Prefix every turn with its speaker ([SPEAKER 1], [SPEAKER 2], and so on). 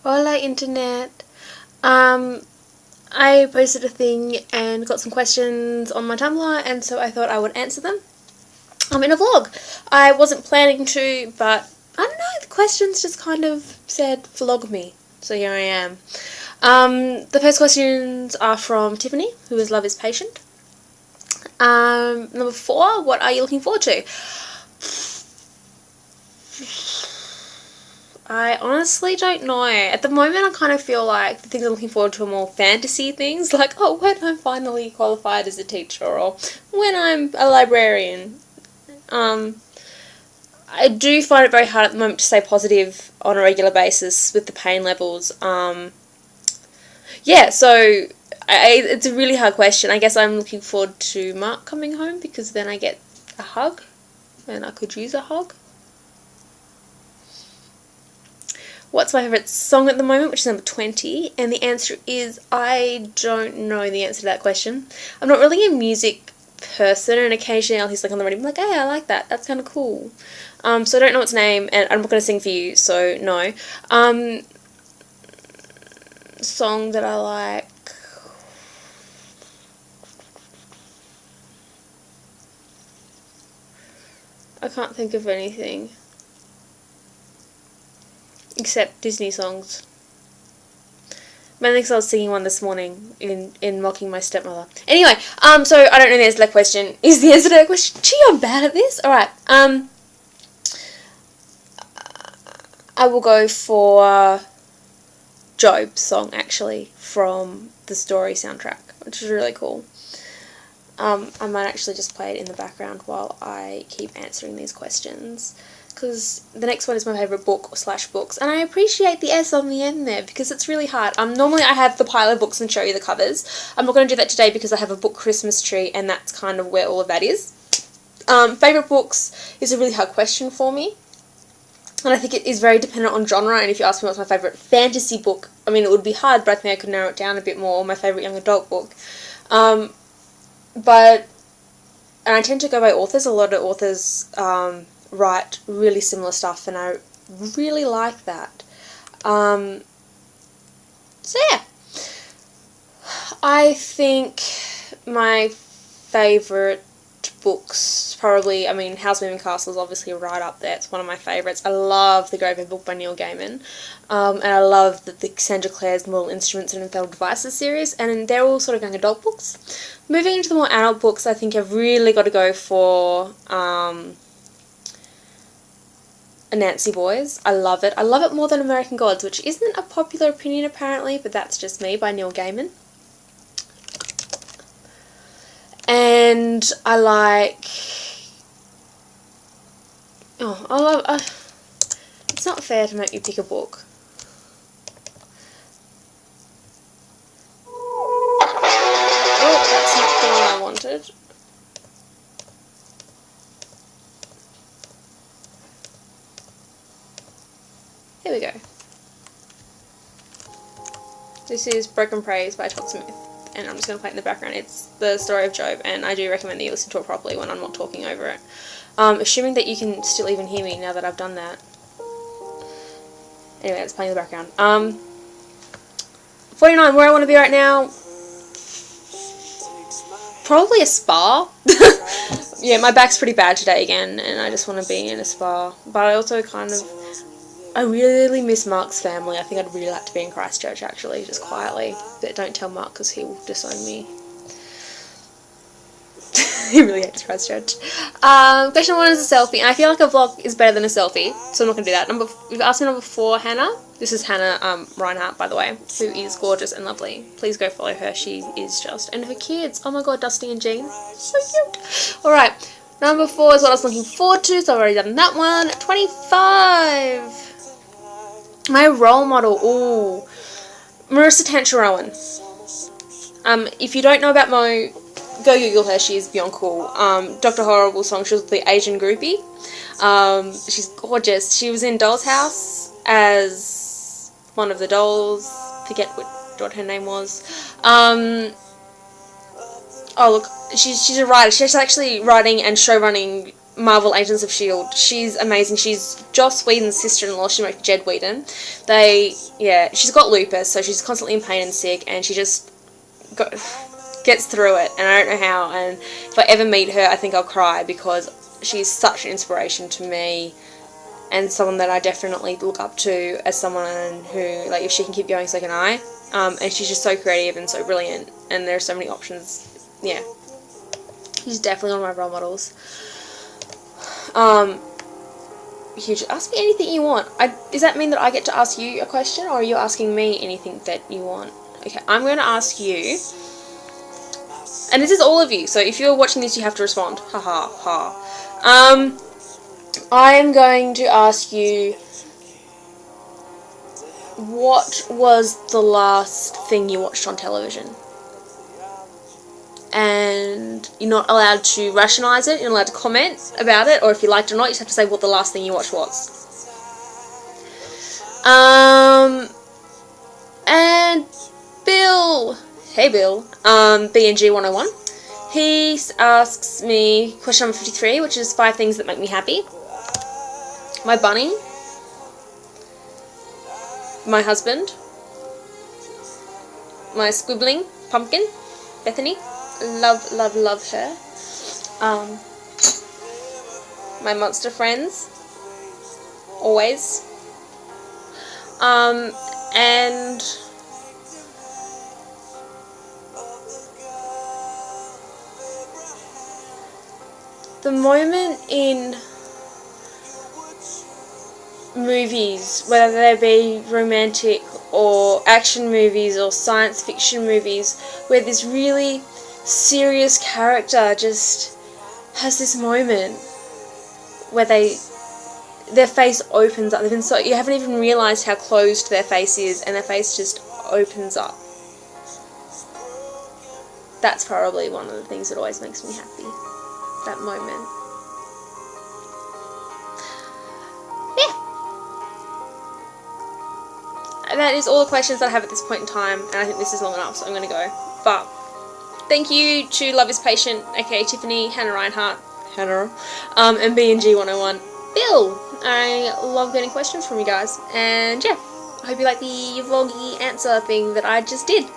[SPEAKER 1] Hola internet. I posted a thing and got some questions on my Tumblr, and so I thought I would answer them in a vlog. I wasn't planning to, but I don't know, the questions just kind of said vlog me, so here I am. The first questions are from Tiffany, who is Love is Patient. Number 4, what are you looking forward to? I honestly don't know. At the moment, I kind of feel like the things I'm looking forward to are more fantasy things, like, oh, when I'm finally qualified as a teacher, or when I'm a librarian. I do find it very hard at the moment to stay positive on a regular basis with the pain levels. Yeah, so it's a really hard question. I guess I'm looking forward to Mark coming home, because then I get a hug, and I could use a hug. What's my favourite song at the moment, which is number 20, and the answer is I don't know the answer to that question. I'm not really a music person, and occasionally I'll hear something on the radio, I'm like, hey, I like that, that's kind of cool. So I don't know its name, and I'm not going to sing for you, so no. Song that I like. I can't think of anything. Except Disney songs. Mainly because I was singing one this morning in mocking my stepmother. Anyway, so I don't know the answer to that question. Is the answer to that question? Gee, I'm bad at this. Alright, I will go for Jobe's song, actually, from the Story soundtrack, which is really cool. I might actually just play it in the background while I keep answering these questions, because the next one is my favourite book / books, and I appreciate the S on the end there, because it's really hard. Normally I have the pile of books and show you the covers. I'm not going to do that today because I have a book Christmas tree, and that's kind of where all of that is. Favourite books is a really hard question for me, and I think it is very dependent on genre, and if you ask me what's my favourite fantasy book, I mean, it would be hard, but I think I could narrow it down a bit more, or my favourite young adult book. And I tend to go by authors. A lot of authors write really similar stuff, and I really like that. So yeah, I think my favourite books probably, I mean, House Moving Castle is obviously right up there. It's one of my favourites. I love The Graveyard Book by Neil Gaiman, and I love the Cassandra Clare's Mortal Instruments and Infernal Devices series, and they're all sort of young adult books. Moving into the more adult books, I think I've really got to go for Anansi Boys. I love it. I love it more than American Gods, which isn't a popular opinion apparently, but that's just me, by Neil Gaiman. And I like... it's not fair to make me pick a book. Oh, that's not the one I wanted. Here we go. This is Broken Praise by Todd Smith, and I'm just going to play it in the background. It's the story of Job, and I do recommend that you listen to it properly when I'm not talking over it. Assuming that you can still even hear me now that I've done that. Anyway, it's playing in the background. 49, where I want to be right now? Probably a spa. Yeah, my back's pretty bad today again, and I just want to be in a spa. But I also I really miss Mark's family. I think I'd really like to be in Christchurch, actually, just quietly. But don't tell Mark, because he will disown me. He really hates Christchurch. Question 1 is a selfie, and I feel like a vlog is better than a selfie, so I'm not going to do that. You've asked me number 4, Hannah. This is Hannah Reinhardt, by the way, who is gorgeous and lovely. Please go follow her. She is just... And her kids. Oh my god, Dusty and Jean. So cute. Alright, number 4 is what I was looking forward to, so I've already done that one. 25. My role model. Ooh. Marissa Tancharoen. If you don't know about Mo, go Google her. She is beyond cool. Dr. Horrible song. She was the Asian groupie. She's gorgeous. She was in Doll's House as one of the dolls. Forget what her name was. Oh look, she's a writer. She's actually writing and show running Marvel Agents of S.H.I.E.L.D. She's amazing. She's Joss Whedon's sister-in-law. She married Jed Whedon. She's got lupus, so she's constantly in pain and sick, and she just gets through it, and I don't know how, and if I ever meet her, I think I'll cry, because she's such an inspiration to me, and someone that I definitely look up to as someone who, like, if she can keep going, so can I. And she's just so creative and so brilliant, and there are so many options. Yeah. She's definitely one of my role models. Huge. Ask me anything you want. Does that mean that I get to ask you a question, or are you asking me anything that you want? Okay, I'm going to ask you, and this is all of you, so if you're watching this, you have to respond. Ha ha ha. I'm going to ask you, what was the last thing you watched on television? And you're not allowed to rationalise it, you're not allowed to comment about it, or if you liked it or not, you just have to say what the last thing you watched was. And Bill, hey Bill, BNG 101, he asks me question number 53, which is 5 things that make me happy. My bunny, my husband, my squibbling pumpkin, Bethany, love, love, love her. My monster friends, always. And the moment in movies, whether they be romantic or action movies or science fiction movies, where this really serious character just has this moment where their face opens up. You haven't even realised how closed their face is, and their face just opens up. That's probably one of the things that always makes me happy. That moment. That is all the questions that I have at this point in time, and I think this is long enough, so I'm going to go. But thank you to Love is Patient, aka Tiffany, Hannah Reinhardt, and BNG 101. Bill, I love getting questions from you guys, and yeah, I hope you like the vloggy answer thing that I just did.